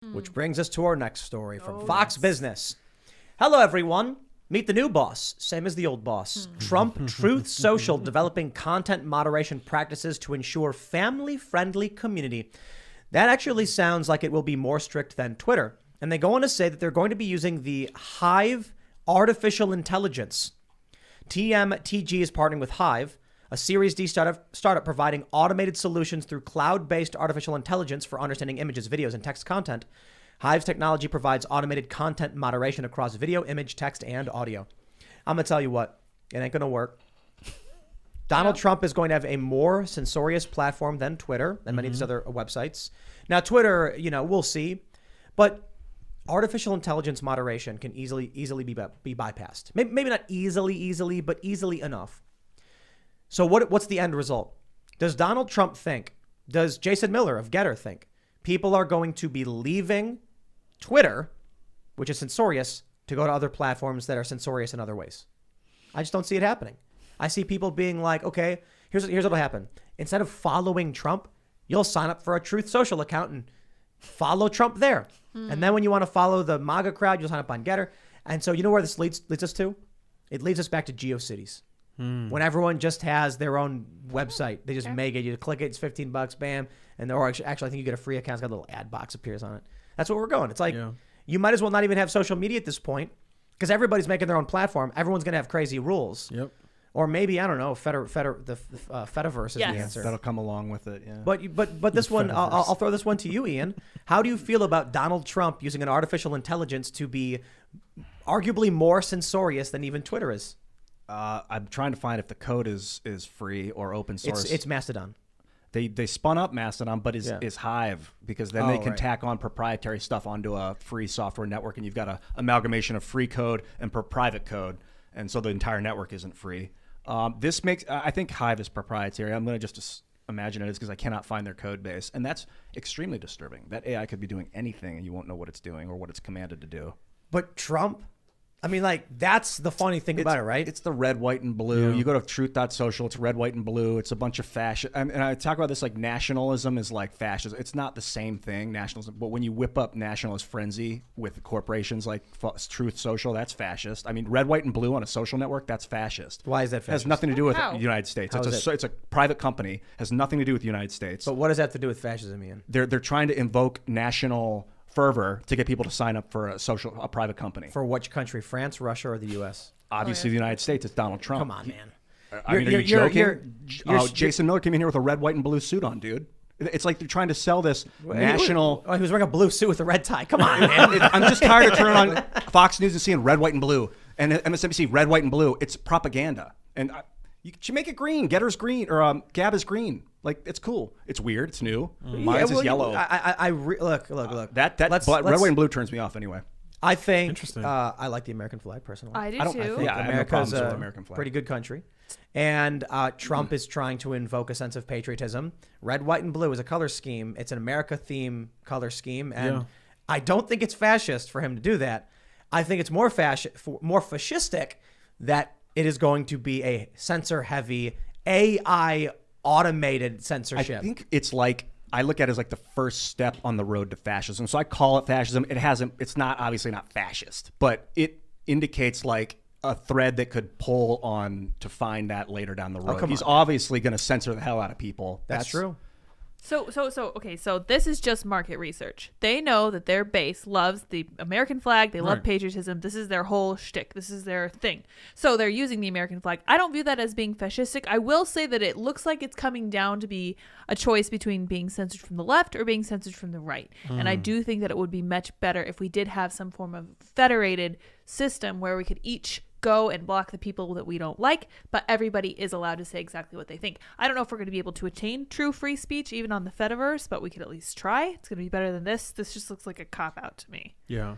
Which brings us to our next story from Fox Business. Hello, everyone. Meet the new boss, same as the old boss. Trump Truth Social developing content moderation practices to ensure family-friendly community. That actually sounds like it will be more strict than Twitter. And they go on to say that they're going to be using the Hive artificial intelligence. TMTG is partnering with Hive, a Series D startup providing automated solutions through cloud-based artificial intelligence for understanding images, videos, and text content. Hive's technology provides automated content moderation across video, image, text, and audio. I'm going to tell you what, it ain't going to work. Donald Trump is going to have a more censorious platform than Twitter and many of these other websites. Now, Twitter, we'll see. But artificial intelligence moderation can easily be bypassed. Maybe not easily, but easily enough. So what's the end result? Does Donald Trump think, does Jason Miller of Getter think people are going to be leaving Twitter, which is censorious, to go to other platforms that are censorious in other ways? I just don't see it happening. I see people being like, okay, here's what'll happen. Instead of following Trump, you'll sign up for a Truth Social account and follow Trump there. And then when you want to follow the MAGA crowd, you'll sign up on Getter. And so you know where this leads us to? It leads us back to GeoCities. When everyone just has their own website, they just make it. You click it, it's $15, bam. And or actually, I think you get a free account. It's got a little ad box appears on it. That's what we're going. It's like you might as well not even have social media at this point because everybody's making their own platform. Everyone's going to have crazy rules. Yep. Or maybe, I don't know, Fediverse is the answer. That'll come along with it, yeah. But this one, I'll throw this one to you, Ian. How do you feel about Donald Trump using an artificial intelligence to be arguably more censorious than even Twitter is? I'm trying to find if the code is free or open source. It's Mastodon. They spun up Mastodon, but is Hive, because then they can tack on proprietary stuff onto a free software network, and you've got an amalgamation of free code and private code, and so the entire network isn't free. This makes, I think Hive is proprietary. I'm going to just imagine it is because I cannot find their code base, and that's extremely disturbing. That AI could be doing anything, and you won't know what it's doing or what it's commanded to do. But Trump, I mean, like, that's the funny thing about it, right? It's the red, white, and blue. Yeah. You go to truth.social, it's red, white, and blue. It's a bunch of fascist. And I talk about this like nationalism is like fascism. It's not the same thing, nationalism. But when you whip up nationalist frenzy with corporations like Truth Social, that's fascist. I mean, red, white, and blue on a social network, that's fascist. Why is that fascist? It has nothing to do with the United States. It's a private company. Has nothing to do with the United States. But what does that have to do with fascism, Ian? They're trying to invoke national fervor to get people to sign up for a private company. For which country? France, Russia, or the U.S.? Obviously, the United States. It's Donald Trump. Come on, man. Are you joking? Jason Miller came in here with a red, white, and blue suit on, dude. It's like they're trying to sell this national... He was wearing a blue suit with a red tie. Come on, man. I'm just tired of turning on Fox News and seeing red, white, and blue. And MSNBC, red, white, and blue. It's propaganda. And you should make it green. Getter's green. Or Gab is green. Like, it's cool. It's weird. It's new. Mine's is yellow. Look. Red, white, and blue turns me off anyway. I think I like the American flag personally. I do too. I think America's a pretty good country, and Trump is trying to invoke a sense of patriotism. Red, white, and blue is a color scheme. It's an America theme color scheme, and I don't think it's fascist for him to do that. I think it's more fascistic that it is going to be a censor-heavy AI automated censorship. I think it's like, I look at it as like the first step on the road to fascism. So I call it fascism. It's not obviously not fascist, but it indicates like a thread that could pull on to find that later down the road. He's obviously going to censor the hell out of people. That's true. So this is just market research. They know that their base loves the American flag. They love patriotism. This is their whole shtick. This is their thing. So they're using the American flag. I don't view that as being fascistic. I will say that it looks like it's coming down to be a choice between being censored from the left or being censored from the right. And I do think that it would be much better if we did have some form of federated system where we could each go and block the people that we don't like, but everybody is allowed to say exactly what they think. I don't know if we're going to be able to attain true free speech even on the Fediverse, but we could at least try. It's going to be better than this. This just looks like a cop-out to me. Yeah.